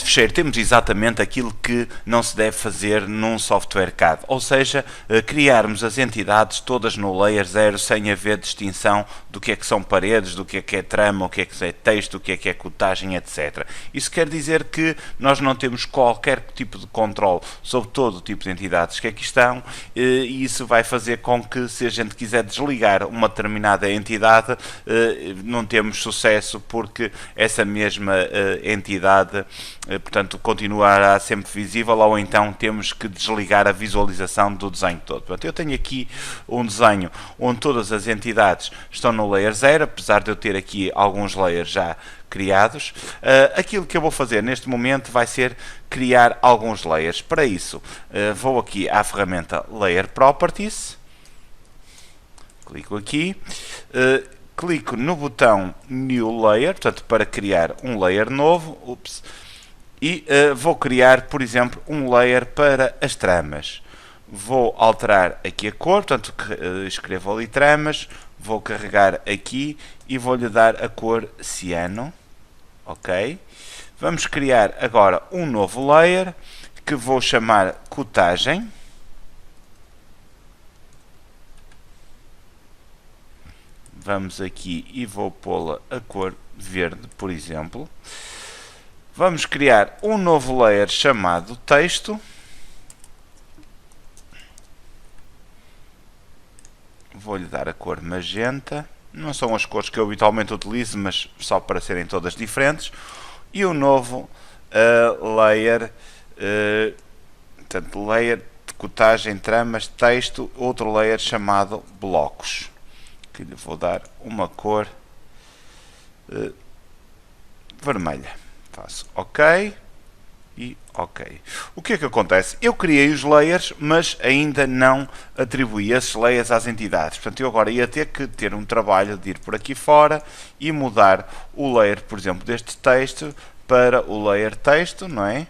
fecheiro temos exatamente aquilo que não se deve fazer num software CAD, ou seja, criarmos as entidades todas no layer 0 sem haver distinção do que é que são paredes, do que é trama, o que é texto, o que é cotagem, etc. Isso quer dizer que nós não temos qualquer tipo de controle sobre todo o tipo de entidades que aqui estão, e isso vai fazer com que, se a gente quiser desligar uma determinada entidade, não temos sucesso, porque essa mesma entidade, portanto, continuará sempre visível, ou então temos que desligar a visualização do desenho todo. Portanto, eu tenho aqui um desenho onde todas as entidades estão no layer 0, apesar de eu ter aqui alguns layers já criados. Aquilo que eu vou fazer neste momento vai ser criar alguns layers. Para isso, vou aqui à ferramenta Layer Properties, clico aqui, clico no botão New Layer, portanto, para criar um layer novo, e vou criar, por exemplo, um layer para as tramas. Vou alterar aqui a cor, portanto, escrevo ali tramas, vou carregar aqui e vou-lhe dar a cor ciano, ok? Vamos criar agora um novo layer, que vou chamar cotagem. Vamos aqui e vou pô-la a cor verde, por exemplo. Vamos criar um novo layer chamado texto. Vou-lhe dar a cor magenta. Não são as cores que eu habitualmente utilizo, mas só para serem todas diferentes. E um novo layer, portanto, layer de cotagem, tramas, texto, outro layer chamado blocos, que lhe vou dar uma cor vermelha. Faço OK e OK. O que é que acontece? Eu criei os layers, mas ainda não atribuí esses layers às entidades. Portanto, eu agora ia ter que ter um trabalho de ir por aqui fora e mudar o layer, por exemplo, deste texto para o layer texto, não é?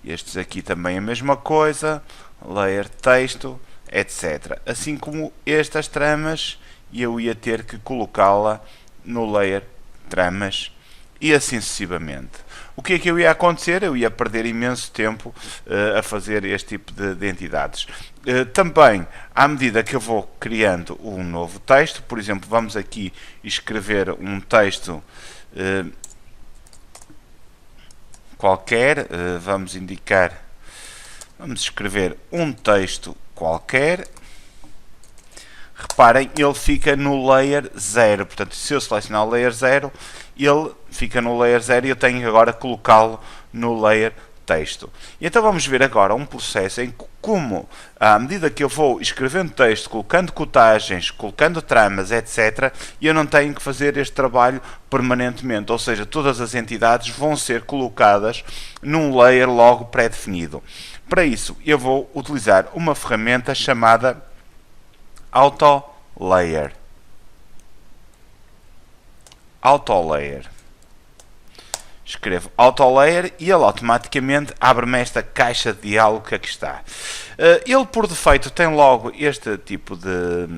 Estes aqui também a mesma coisa, layer texto, etc. Assim como estas tramas, eu ia ter que colocá-la no layer tramas e assim sucessivamente. O que é que eu ia acontecer? Eu ia perder imenso tempo a fazer este tipo de entidades. Também, à medida que eu vou criando um novo texto, por exemplo, vamos aqui escrever um texto qualquer, vamos escrever um texto qualquer. Reparem, ele fica no layer 0, portanto, se eu selecionar o layer 0, ele fica no layer 0 e eu tenho agora que colocá-lo no layer texto. E então vamos ver agora um processo em como, à medida que eu vou escrevendo texto, colocando cotagens, colocando tramas, etc., eu não tenho que fazer este trabalho permanentemente, ou seja, todas as entidades vão ser colocadas num layer logo pré-definido. Para isso, eu vou utilizar uma ferramenta chamada Auto Layer. Escrevo Auto Layer e ele automaticamente abre-me esta caixa de diálogo que aqui está. Ele por defeito tem logo este tipo de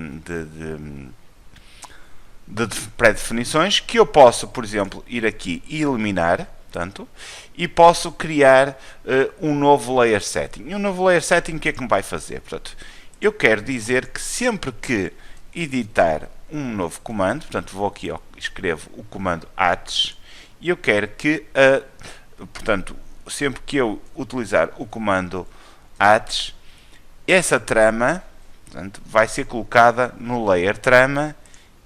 pré-definições que eu posso, por exemplo, ir aqui e eliminar, portanto, e posso criar um novo Layer Setting. E um novo Layer Setting o que é que me vai fazer? Portanto, eu quero dizer que sempre que editar um novo comando, portanto vou aqui, escrevo o comando ATS, e eu quero que, portanto, sempre que eu utilizar o comando ATS, essa trama, portanto, vai ser colocada no layer trama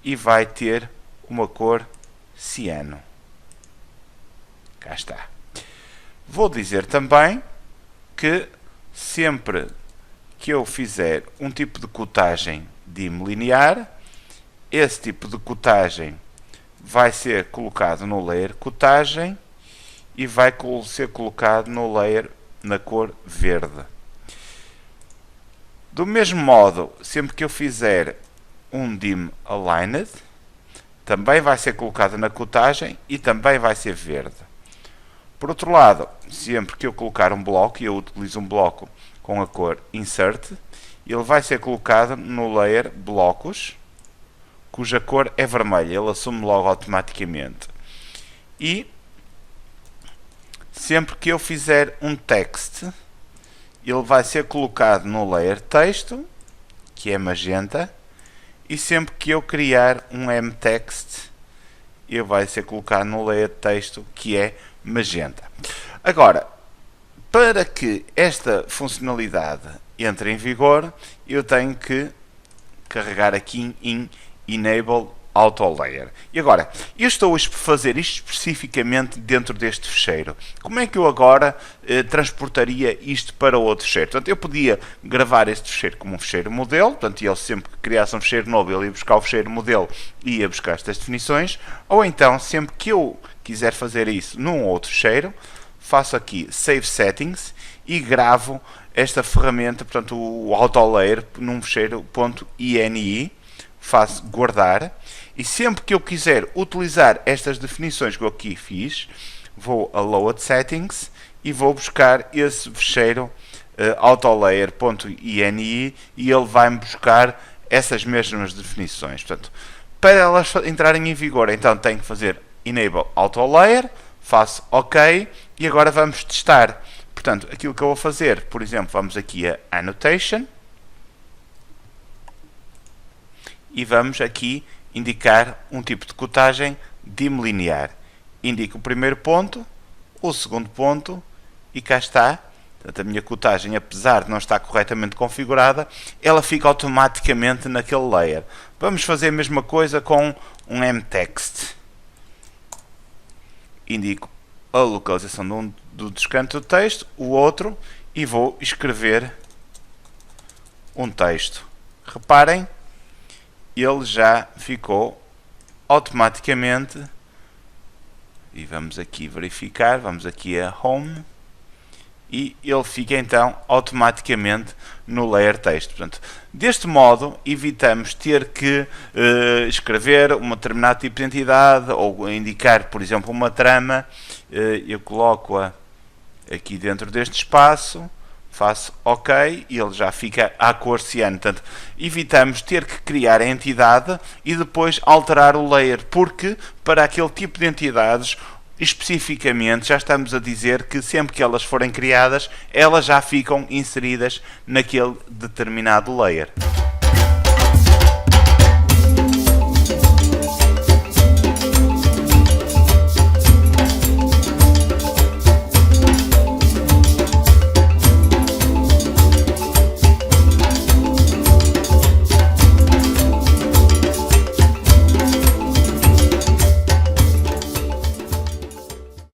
e vai ter uma cor ciano. Cá está. Vou dizer também que sempre que eu fizer um tipo de cotagem dim linear, esse tipo de cotagem vai ser colocado no layer cotagem e vai ser colocado no layer na cor verde. Do mesmo modo, sempre que eu fizer um dim aligned, também vai ser colocado na cotagem e também vai ser verde. Por outro lado, sempre que eu colocar um bloco, e eu utilizo um bloco com a cor Insert, ele vai ser colocado no layer Blocos, cuja cor é vermelha, ele assume logo automaticamente. E sempre que eu fizer um text, ele vai ser colocado no layer texto, que é magenta, e sempre que eu criar um mText, ele vai ser colocado no layer texto, que é magenta. Agora, para que esta funcionalidade entre em vigor, eu tenho que carregar aqui em Enable Auto Layer. E agora, eu estou a fazer isto especificamente dentro deste fecheiro. Como é que eu agora transportaria isto para outro fecheiro? Portanto, eu podia gravar este fecheiro como um fecheiro modelo, portanto, ele sempre que criasse um fecheiro novo, ele ia buscar o fecheiro modelo e ia buscar estas definições, ou então, sempre que eu quiser fazer isso num outro fecheiro, faço aqui Save Settings e gravo esta ferramenta, portanto, o Auto Layer num fecheiro .ini, faço guardar, e sempre que eu quiser utilizar estas definições que eu aqui fiz, vou a Load Settings e vou buscar esse fecheiro autolayer.ini e ele vai-me buscar essas mesmas definições. Portanto, para elas entrarem em vigor, então tenho que fazer Enable Auto Layer, faço OK e agora vamos testar. Portanto, aquilo que eu vou fazer, por exemplo, vamos aqui a Annotation e vamos aqui indicar um tipo de cotagem dim linear. Indico o primeiro ponto, o segundo ponto e cá está. Portanto, a minha cotagem, apesar de não estar corretamente configurada, ela fica automaticamente naquele layer. Vamos fazer a mesma coisa com um mText. Indico a localização do descanso do texto, o outro, e vou escrever um texto. Reparem, ele já ficou automaticamente, e vamos aqui verificar, vamos aqui a Home, e ele fica então automaticamente no layer texto. Portanto, deste modo evitamos ter que escrever um determinado tipo de entidade ou indicar, por exemplo, uma trama. Eu coloco-a aqui dentro deste espaço, faço OK e ele já fica à cor ciano. Portanto, evitamos ter que criar a entidade e depois alterar o layer, porque para aquele tipo de entidades especificamente já estamos a dizer que sempre que elas forem criadas, elas já ficam inseridas naquele determinado layer.